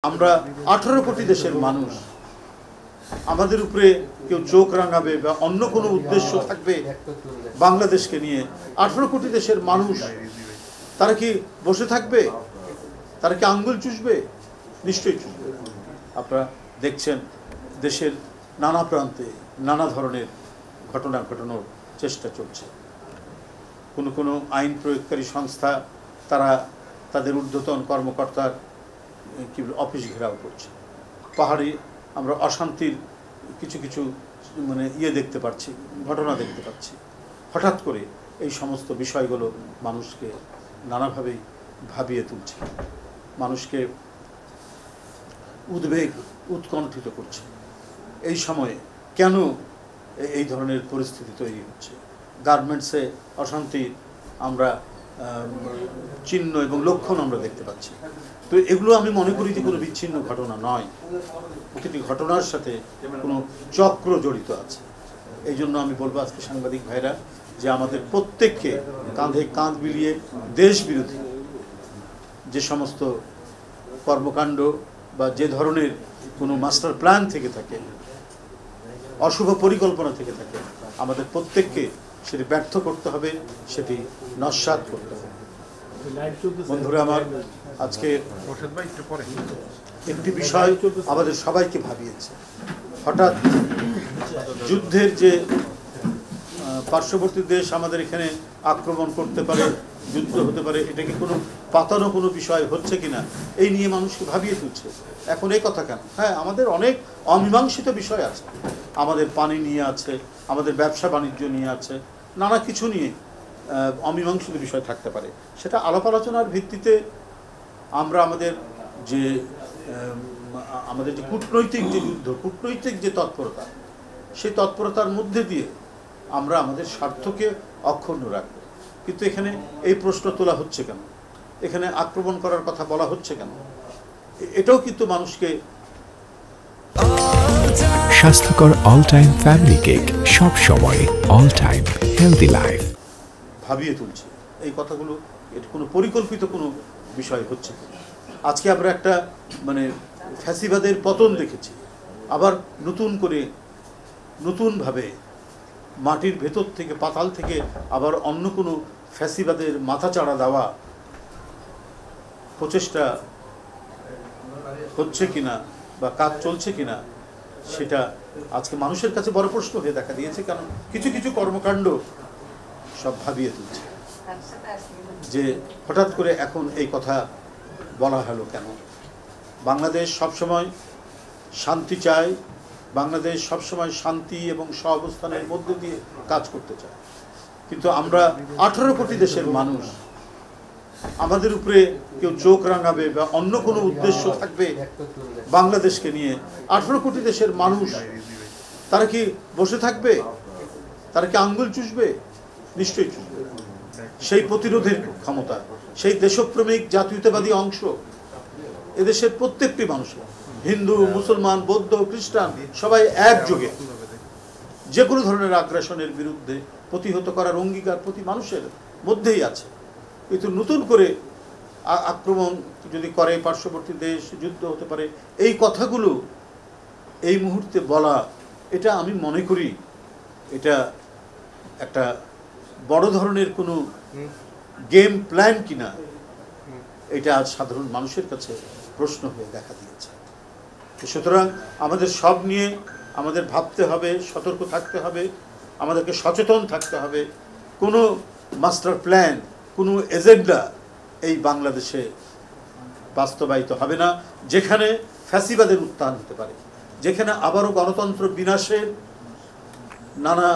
আমরা 18 কোটি দেশের মানুষ আমাদের উপরে কেউ চোখ রাঙাবে বা অন্য কোনো উদ্দেশ্য থাকবে বাংলাদেশকে নিয়ে 18 কোটি দেশের মানুষ তারা কি বসে থাকবে তারা কি আঙ্গুল চুষবে নিশ্চয়ই চুষবে আপনারা দেখছেন দেশের নানা প্রান্তে নানা ধরনের ঘটনা ঘটানোর চেষ্টা চলছে কোনো আইন প্রয়োগকারী সংস্থা তারা তাদের ঊর্ধ্বতন কর্মকর্তার কি অফিস ঘেরাও করছে পাহাড়ে আমরা অশান্তির কিছু মানে দেখতে পাচ্ছি ঘটনা দেখতে পাচ্ছি হঠাৎ করে এই সমস্ত বিষয়গুলো মানুষকে নানাভাবেই ভাবিয়ে তুলছে মানুষকে উদ্বেগ উৎকণ্ঠিত করছে এই সময়ে কেন এই ধরনের পরিস্থিতি তৈরি হচ্ছে গার্মেন্টসে অশান্তির আমরা চিহ্ন এবং লক্ষণ আমরা দেখতে পাচ্ছি তো এগুলো আমি মনে করি যে কোনো বিচ্ছিন্ন ঘটনা নয় প্রতিটি ঘটনার সাথে কোনো চক্র জড়িত আছে এই জন্য আমি বলবো আজকে সাংবাদিক ভাইরা যে আমাদের প্রত্যেককে কাঁধে কাঁধ মিলিয়ে দেশ বিরোধী যে সমস্ত কর্মকাণ্ড বা যে ধরনের কোনো মাস্টার প্ল্যান থেকে থাকে অশুভ পরিকল্পনা থেকে থাকে আমাদের প্রত্যেককে সেটি ব্যর্থ করতে হবে সেটি নস্যাৎ করতে হবে বন্ধুরা আমার আজকে একটি বিষয় আমাদের সবাইকে ভাবিয়েছে হঠাৎ যুদ্ধের যে পার্শ্ববর্তী দেশ আমাদের এখানে আক্রমণ করতে পারে যুদ্ধ হতে পারে এটা কি কোনো পাতানো কোনো বিষয় হচ্ছে কিনা এই নিয়ে মানুষকে ভাবিয়ে তুলছে এখন এই কথা কেন হ্যাঁ আমাদের অনেক অমীমাংসিত বিষয় আছে আমাদের পানি নিয়ে আছে আমাদের ব্যবসা বাণিজ্য নিয়ে আছে নানা কিছু নিয়ে অমীমাংসিত বিষয় থাকতে পারে সেটা আলাপ আলোচনার ভিত্তিতে আমরা আমাদের যে কূটনৈতিক যে যুদ্ধ কূটনৈতিক যে তৎপরতা সেই তৎপরতার মধ্যে দিয়ে আমরা আমাদের স্বার্থকে অক্ষুণ্ণ রাখব কিন্তু এখানে এই প্রশ্ন তোলা হচ্ছে কেন এখানে আক্রমণ করার কথা বলা হচ্ছে কেন এটাও কিন্তু মানুষকে স্বাস্থ্যকর অল টাইম ফ্যামিলি কেক সব সময় অল টাইম হেলদি লাইফ ভাবিয়ে তুলছে এই কথাগুলো এটা কোনো পরিকল্পিত কোনো বিষয় হচ্ছে আজকে আমরা একটা মানে ফ্যাসিবাদের পতন দেখেছি আবার নতুনভাবে মাটির ভেতর থেকে পাতাল থেকে আবার অন্য কোনো ফ্যাসিবাদের মাথাচাড়া দেওয়া প্রচেষ্টা হচ্ছে কিনা বা কাজ চলছে কিনা সেটা আজকে মানুষের কাছে বড় প্রশ্ন হয়ে দেখা দিয়েছে কারণ কিছু কর্মকাণ্ড সব ভাবিয়ে তুলছে যে হঠাৎ করে এখন এই কথা বলা হলো কেন বাংলাদেশ সবসময় শান্তি চায় বাংলাদেশ সবসময় শান্তি এবং সহাবস্থানের মধ্যে দিয়ে কাজ করতে চায় কিন্তু আমরা 18 কোটি দেশের মানুষ আমাদের উপরে কেউ চোখ রাঙাবে বা অন্য কোনো উদ্দেশ্য থাকবে বাংলাদেশকে নিয়ে 18 কোটি দেশের মানুষ তারা কি বসে থাকবে তারা কি আঙ্গুল চুষবে নিশ্চয়ই চুষবে সেই প্রতিরোধের ক্ষমতা সেই দেশপ্রেমিক জাতীয়তাবাদী অংশ এদেশের প্রত্যেকটি মানুষ হিন্দু মুসলমান বৌদ্ধ খ্রিস্টান সবাই একযোগে যে কোনো ধরনের আগ্রাসনের বিরুদ্ধে প্রতিহত করার অঙ্গীকার প্রতি মানুষের মধ্যেই আছে কিন্তু নতুন করে আক্রমণ যদি করে পার্শ্ববর্তী দেশ যুদ্ধ হতে পারে এই কথাগুলো এই মুহূর্তে বলা এটা আমি মনে করি এটা একটা বড় ধরনের কোনো গেম প্ল্যান কিনা এটা আজ সাধারণ মানুষের কাছে প্রশ্ন হয়ে দেখা দিয়েছে সুতরাং আমাদের সব নিয়ে আমাদের ভাবতে হবে সতর্ক থাকতে হবে আমাদেরকে সচেতন থাকতে হবে কোনো মাস্টার প্ল্যান কোনো এজেন্ডা এই বাংলাদেশে বাস্তবায়িত হবে না যেখানে ফ্যাসিবাদের উত্থান হতে পারে যেখানে আবারও গণতন্ত্র বিনাশের নানা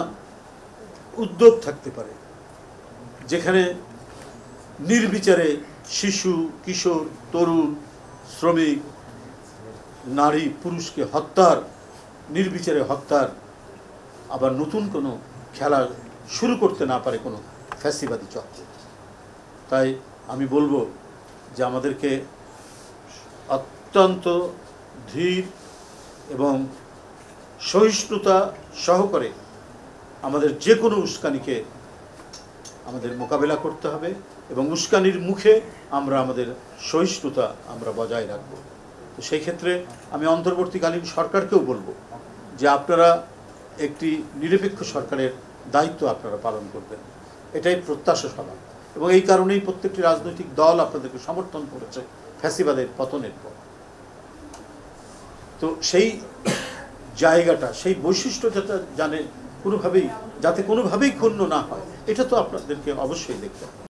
উদ্যোগ থাকতে পারে যেখানে নির্বিচারে শিশু কিশোর তরুণ শ্রমিক নারী পুরুষকে হত্যার নির্বিচারে হত্যার আবার নতুন কোনো খেলা শুরু করতে না পারে কোনো ফ্যাসিবাদী চক্র তাই আমি বলবো যে আমাদেরকে অত্যন্ত ধীর এবং সহিষ্ণুতা সহকারে আমাদের যে কোনো উস্কানিকে আমাদের মোকাবেলা করতে হবে এবং উস্কানির মুখে আমরা আমাদের সহিষ্ণুতা আমরা বজায় রাখব তো সেই ক্ষেত্রে আমি অন্তর্বর্তীকালীন সরকারকেও বলবো যে আপনারা একটি নিরপেক্ষ সরকারের দায়িত্ব আপনারা পালন করবেন, এটাই প্রত্যাশা সবার। এবং এই কারণেই প্রত্যেকটি রাজনৈতিক দল আপনাদেরকে সমর্থন করেছে ফ্যাসিবাদের পতনের পর। তো সেই জায়গাটা, সেই বৈশিষ্ট্য যাতে কোনোভাবেই ক্ষুণ্ণ না হয়, এটা তো আপনাদেরকে অবশ্যই দেখতে হবে।